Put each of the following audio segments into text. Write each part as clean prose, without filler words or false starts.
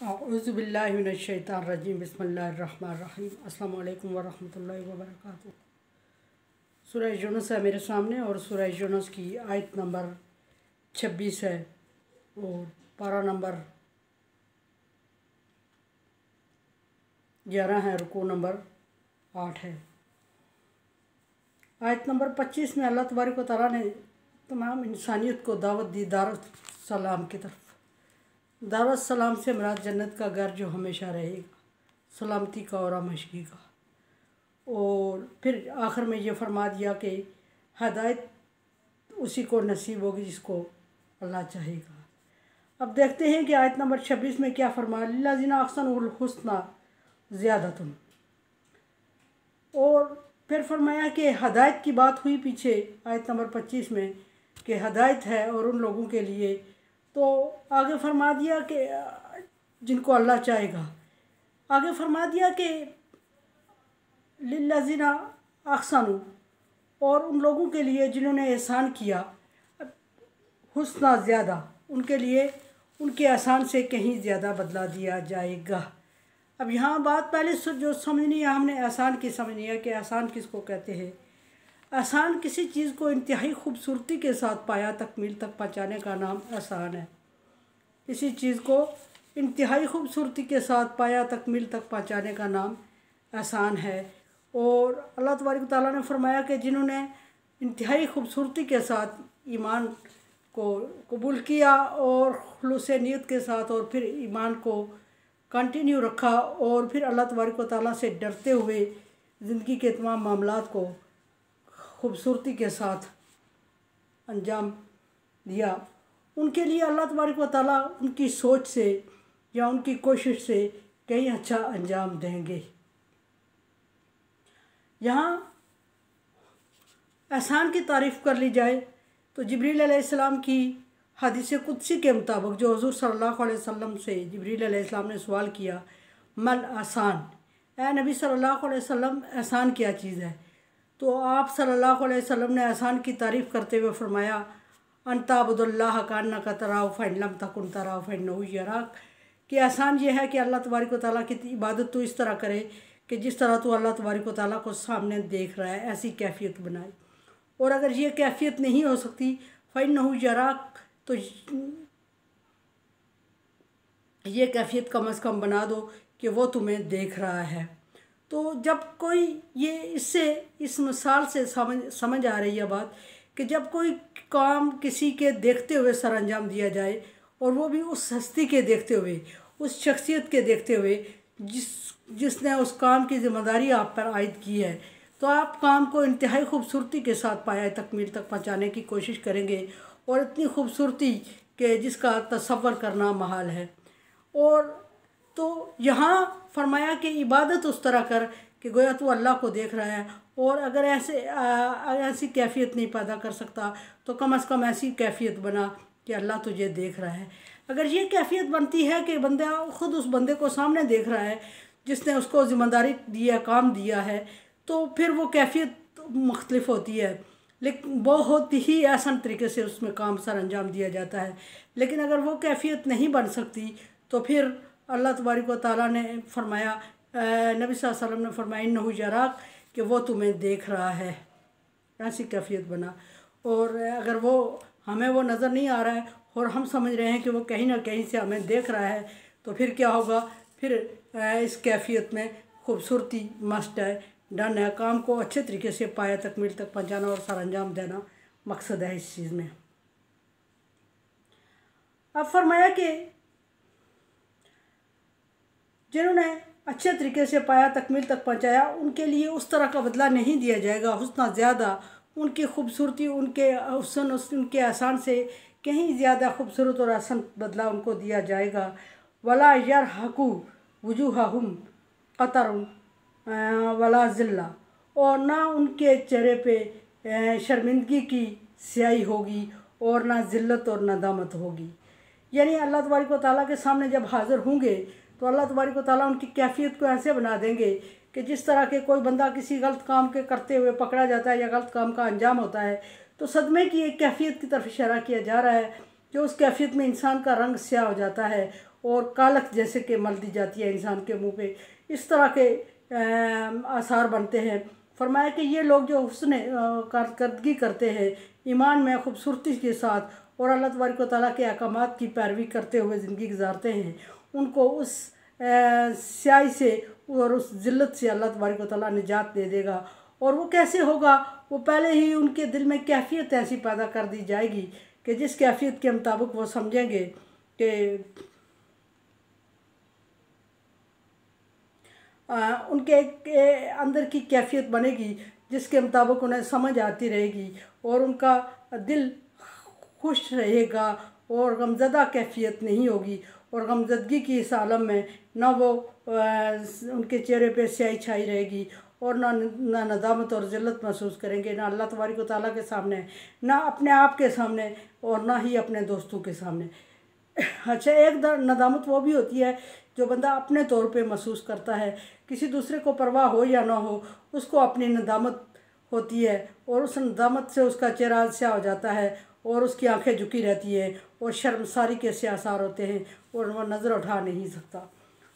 औज़ुबिल्लाहिमिनश्शैतानिर्रजीम बिस्मिल्लाहिर्रहमानिर्रहीम अस्सलामु अलैकुम वरहमतुल्लाहि वबरकातुहू। सूरह यूनुस है मेरे सामने और सूरह यूनुस की आयत नंबर 26 है और पारा नंबर 11 है, रुकू नंबर 8 है। आयत नंबर 25 में अल्लाह तबारक व तआला ने तमाम इंसानियत को दावत दी दारुस सलाम की तरफ। दारुस सलाम से मुराद जन्नत का घर जो हमेशा रहेगा, सलामती का और आमशगी का। और फिर आखिर में ये फरमा दिया कि हदायत उसी को नसीब होगी जिसको अल्लाह चाहेगा। अब देखते हैं कि आयत नंबर 26 में क्या फरमाया, लिल्लज़ीना अहसनुल हुस्ना ज़ियादतुन। और फिर फरमाया कि हदायत की बात हुई पीछे आयत नंबर 25 में कि हदायत है और उन लोगों के लिए, तो आगे फरमा दिया कि जिनको अल्लाह चाहेगा। आगे फरमा दिया कि लिल्लज़ीना अहसनु, और उन लोगों के लिए जिन्होंने एहसान किया, हुस्ना ज़्यादा, उनके लिए उनके एहसान से कहीं ज़्यादा बदला दिया जाएगा। अब यहाँ बात पहले जो समझनी है, हमने एहसान की समझनी है कि एहसान किसको कहते हैं। एहसान किसी चीज़ को इंतहाई खूबसूरती के साथ पाया तकमील तक पहुँचाने का नाम एहसान है। किसी चीज़ को इंतहाई खूबसूरती के साथ पाया तकमील तक पहुँचाने का नाम एहसान है। और अल्लाह तबारक व तआला ने फरमाया कि जिन्होंने इंतहाई खूबसूरती के साथ ईमान को कबूल किया और खुलूस नीयत के साथ, और फिर ईमान को कंटिन्यू रखा, और फिर अल्लाह तबारक व तआला से डरते हुए ज़िंदगी के तमाम मामलात को खूबसूरती के साथ अंजाम दिया, उनके लिए अल्लाह तबारक व तआला उनकी सोच से या उनकी कोशिश से कहीं अच्छा अंजाम देंगे। यहाँ एहसान की तारीफ़ कर ली जाए तो जिब्रील अलैहिस्सलाम की हदीस कुदसी के मुताबिक जो हुज़ूर सल्लल्लाहु अलैहि वसल्लम से जिब्रील अलैहिस्सलाम ने सवाल किया, मल आसान, ए नबी सल्लल्लाहु अलैहि वसल्लम एहसान क्या चीज़ है? तो आप सल्लल्लाहु अलैहि वसल्लम ने एहसान की तारीफ़ करते हुए फरमाया, अंताबुदुल्लाह कान्नका तराहु फ़इन लम तकुन तराहु फ़इन्नहु यराक, कि एहसान ये है कि अल्लाह तबारक व तआला की इबादत तो इस तरह करे कि जिस तरह तो अल्लाह तबारक व तआला को सामने देख रहा है, ऐसी कैफियत बनाए। और अगर ये कैफियत नहीं हो सकती, फ़इन्नहु यराक, तो ये कैफियत कम अज़ कम बना दो कि वो तुम्हें देख रहा है। तो जब कोई ये इससे इस मिसाल से समझ आ रही है बात कि जब कोई काम किसी के देखते हुए सर अंजाम दिया जाए, और वो भी उस हस्ती के देखते हुए, उस शख्सियत के देखते हुए जिसने उस काम की ज़िम्मेदारी आप पर आयद की है, तो आप काम को इंतहाई खूबसूरती के साथ पाया तकमील तक पहुँचाने की कोशिश करेंगे, और इतनी खूबसूरती कि जिसका तसव्वुर करना महाल है। और तो यहाँ फरमाया कि इबादत उस तरह कर कि गोया तू अल्लाह को देख रहा है, और अगर ऐसी कैफियत नहीं पैदा कर सकता तो कम अज़ कम ऐसी कैफियत बना कि अल्लाह तुझे देख रहा है। अगर ये कैफियत बनती है कि बंदा ख़ुद उस बंदे को सामने देख रहा है जिसने उसको ज़िम्मेदारी दी है, काम दिया है, तो फिर वो कैफियत मुख्तलिफ होती है, लेकिन बहुत ही आसान तरीके से उसमें काम सर अंजाम दिया जाता है। लेकिन अगर वो कैफियत नहीं बन सकती तो फिर अल्लाह तबारक व तआला ने फरमाया, नबी सल्लल्लाहु अलैहि वसल्लम ने फरमाया, इन्नहु यराक, कि वो तुम्हें देख रहा है, ऐसी कैफियत बना। और अगर वो हमें वो नज़र नहीं आ रहा है और हम समझ रहे हैं कि वो कहीं ना कहीं से हमें देख रहा है, तो फिर क्या होगा, फिर इस कैफियत में खूबसूरती मस्ट है, डन है। काम को अच्छे तरीके से पाया तकमील तक पहुँचाना और सर अंजाम देना मकसद है इस चीज़ में। अब फरमाया कि जिन्होंने अच्छे तरीके से पाया तकमील तक पहुँचाया, उनके लिए उस तरह का बदला नहीं दिया जाएगा, हुस्ना ज़्यादा, उनकी खूबसूरती, उनके हुस्न, उनके एहसान से कहीं ज़्यादा खूबसूरत और आसान बदला उनको दिया जाएगा। वला यरहकु वुजूहहुम क़तरुन वला ज़िल्ला, और ना उनके चेहरे पे शर्मिंदगी की स्याही होगी और ना ज़िल्लत और नदामत होगी। यानी अल्लाह तबारक व तआला के सामने जब हाज़िर होंगे तो अल्लाह तबारक व तआला उनकी कैफियत को ऐसे बना देंगे कि जिस तरह के कोई बंदा किसी गलत काम के करते हुए पकड़ा जाता है या गलत काम का अंजाम होता है, तो सदमे की एक कैफियत की तरफ इशारा किया जा रहा है कि उस कैफियत में इंसान का रंग स्याह हो जाता है और कालख जैसे कि मल दी जाती है इंसान के मुंह पे, इस तरह के आसार बनते हैं। फरमाया कि ये लोग जो हुस्न कारकर्दगी करते हैं ईमान में खूबसूरती के साथ और अल्लाह तबारक व तआला के अहकामात की पैरवी करते हुए ज़िंदगी गुजारते हैं, उनको उस स्याही से और उस ज़िल्लत से अल्लाह तबारक व तआला निजात दे देगा। और वो कैसे होगा? वो पहले ही उनके दिल में कैफियत ऐसी पैदा कर दी जाएगी कि जिस कैफियत के मुताबिक वो समझेंगे कि उनके अंदर की कैफियत बनेगी जिसके मुताबिक उन्हें समझ आती रहेगी और उनका दिल खुश रहेगा और गमज़दा कैफियत नहीं होगी। और गमज़दगी की इस आलम में ना वो उनके चेहरे पे स्याही छाई रहेगी और ना नदामत और ज़िल्लत महसूस करेंगे, ना अल्लाह तबारक व तआला के सामने, ना अपने आप के सामने और ना ही अपने दोस्तों के सामने। अच्छा, एक नदामत वो भी होती है जो बंदा अपने तौर पे महसूस करता है, किसी दूसरे को परवाह हो या ना हो उसको अपनी नदामत होती है और उस नदामत से उसका चेहरा स्याह हो जाता है और उसकी आंखें झुकी रहती हैं और शर्मसारी के से आसार होते हैं और वह नज़र उठा नहीं सकता।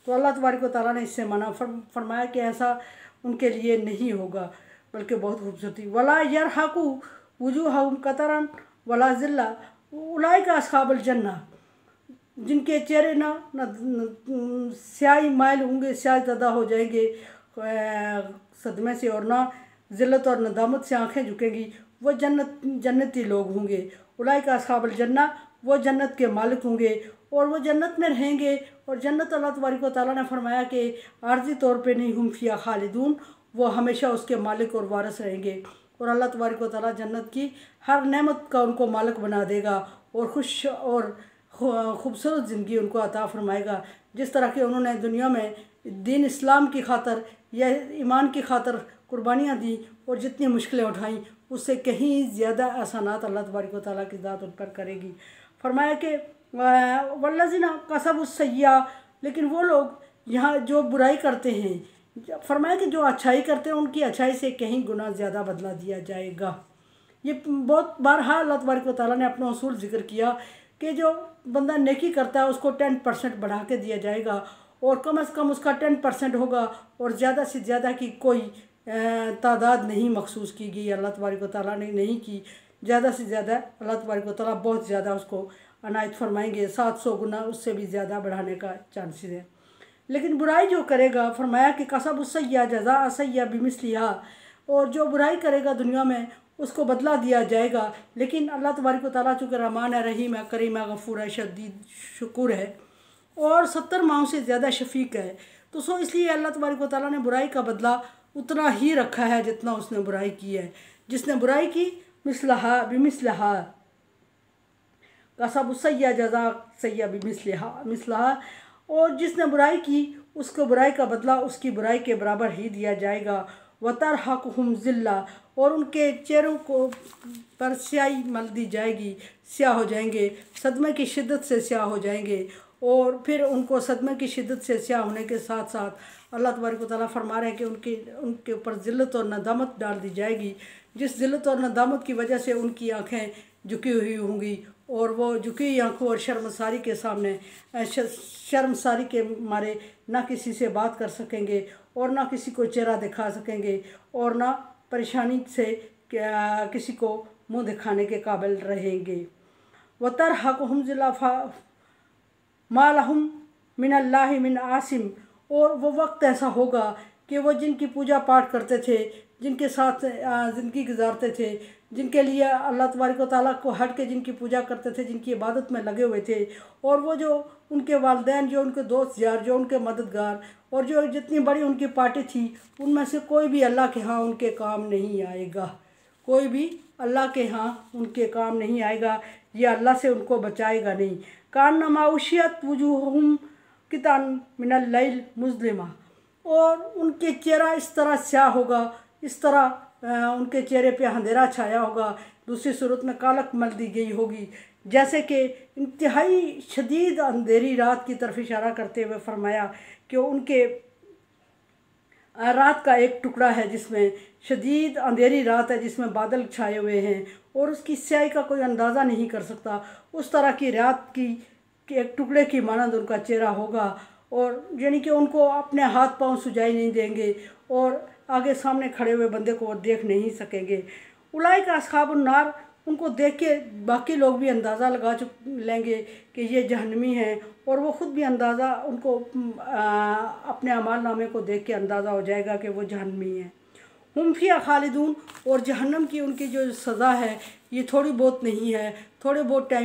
तो अल्लाह तबारक व तआला ने इससे मना फरमाया कि ऐसा उनके लिए नहीं होगा, बल्कि बहुत खूबसूरती। वला यरहकु वुजूहहुम कतरन वला ज़िल्ला उलाइका अस्हाबुल जन्नह, जिनके चेहरे ना स्याही माइल होंगे, स्याही ज़दा हो जाएंगे सदमे से, और ना ज़िल्लत और नदामत से आंखें झुकेंगी, वो जन्नती लोग होंगे। उलाइका अस्हाबुल जन्नह, वो जन्नत के मालिक होंगे और वो जन्नत में रहेंगे। और जन्नत अल्लाह तबारक व तआला ने फरमाया कि आर्जी तौर पे नहीं, हुम फिया खालिदून, वो हमेशा उसके मालिक और वारिस रहेंगे। और अल्लाह तबारक व तआला जन्नत की हर नेमत का उनको मालिक बना देगा और खुश और खूबसूरत ज़िंदगी उनको अता फरमाएगा। जिस तरह के उन्होंने दुनिया में दीन इस्लाम की खातर या ईमान की खातर कुर्बानियाँ दी और जितनी मुश्किलें उठाईं, उससे कहीं ज़्यादा एहसानात अल्लाह तबारक व तआला की ज़ात उन पर करेगी। फरमाया कि वल्लज़िना कसबुस सय्या, लेकिन वो लोग यहाँ जो बुराई करते हैं, फरमाया कि जो अच्छाई करते हैं उनकी अच्छाई से कहीं गुना ज़्यादा बदला दिया जाएगा। ये बहुत बारहा अल्लाह तबारक व तआला ने अपना उसूल ज़िक्र किया कि जो बंदा नेकी करता है उसको 10% बढ़ा के दिया जाएगा और कम से कम उसका 10% होगा और ज़्यादा से ज़्यादा की कोई तादाद नहीं मखसूस की गई, अल्लाह तबारक व तआला ने नहीं की। ज़्यादा से ज़्यादा अल्लाह तबारक व तआला बहुत ज़्यादा उसको अनायत फरमाएंगे, 700 गुना उससे भी ज़्यादा बढ़ाने का चांसेस है। लेकिन बुराई जो करेगा, फरमाया कि कसबुस सय्या जज़ा सय्या बिमिस्लिहा, और जो बुराई करेगा दुनिया में उसको बदला दिया जाएगा। लेकिन अल्लाह तबारक व तआला चूँकि रहमान है, रहीम है, करीम है, गफूर है, शदीद शुक्र है और 70 माओं से ज़्यादा शफीक है, तो इसलिए अल्लाह तबारक व तआला ने बुराई का बदला उतना ही रखा है जितना उसने बुराई की है। जिसने बुराई की मिसलहा बिमिसलहा, कसबुस सय्या जज़ा सय्या बिमिसलहा, और जिसने बुराई की उसको बुराई का बदला उसकी बुराई के बराबर ही दिया जाएगा। वतरहकुहुम ज़िल्ला, और उनके चेहरों को पर स्याही मल दी जाएगी, स्याह हो जाएंगे, सदमे की शिद्दत से स्याह हो जाएंगे। और फिर उनको सदमे की शिद्दत से स्याह होने के साथ साथ अल्लाह तबारक व तआला फरमा रहे हैं कि उनके ऊपर ज़िल्लत और नदामत डाल दी जाएगी, जिस ज़िल्लत और नदामत की वजह से उनकी आँखें झुकी हुई होंगी और वो झुकी हुई आँखों और शर्मसारी के सामने शर्मसारी के मारे ना किसी से बात कर सकेंगे और ना किसी को चेहरा दिखा सकेंगे और ना परेशानी से किसी को मुंह दिखाने के काबिल रहेंगे। वतरहकुहुम ज़िल्ला मा लहुम मिनल्लाहि मिन आसिम, और वो वक्त ऐसा होगा कि वो जिनकी पूजा पाठ करते थे, जिनके साथ ज़िंदगी गुजारते थे, जिनके लिए अल्लाह तबारक व तआला को हट के जिनकी पूजा करते थे, जिनकी इबादत में लगे हुए थे, और वो जो उनके वालिदैन, जो उनके दोस्त यार, जो उनके मददगार और जो जितनी बड़ी उनकी पार्टी थी, उनमें से कोई भी अल्लाह के यहाँ उनके काम नहीं आएगा, कोई भी अल्लाह के यहाँ उनके काम नहीं आएगा, ये अल्लाह से उनको बचाएगा नहीं। कान्नमा उशियत वुजूहुहुम कितान मिनल लैल मुज़लिमा, और उनके चेहरा इस तरह स्याह होगा, इस तरह उनके चेहरे पे अंधेरा छाया होगा, दूसरी सूरत में कालक मल दी गई होगी, जैसे कि इंतहाई शदीद अंधेरी रात की तरफ इशारा करते हुए फरमाया कि उनके रात का एक टुकड़ा है जिसमें शदीद अंधेरी रात है, जिसमें बादल छाए हुए हैं और उसकी स्याही का कोई अंदाज़ा नहीं कर सकता। उस तरह की रात की एक टुकड़े की मानंद उनका चेहरा होगा, और यानी कि उनको अपने हाथ पांव सुझाई नहीं देंगे और आगे सामने खड़े हुए बंदे को वो देख नहीं सकेंगे। उलाइका अस्हाबुन नार, उनको देख के बाकी लोग भी अंदाज़ा लगा लेंगे कि ये जहन्नमी हैं, और वो ख़ुद भी अंदाज़ा उनको अपने अमाल नामे को देख के अंदाज़ा हो जाएगा कि वो जहन्नमी हैं। हुम फ़ीहा खालिदून, और जहन्नम की उनकी जो सज़ा है ये थोड़ी बहुत नहीं है, थोड़े बहुत टाइम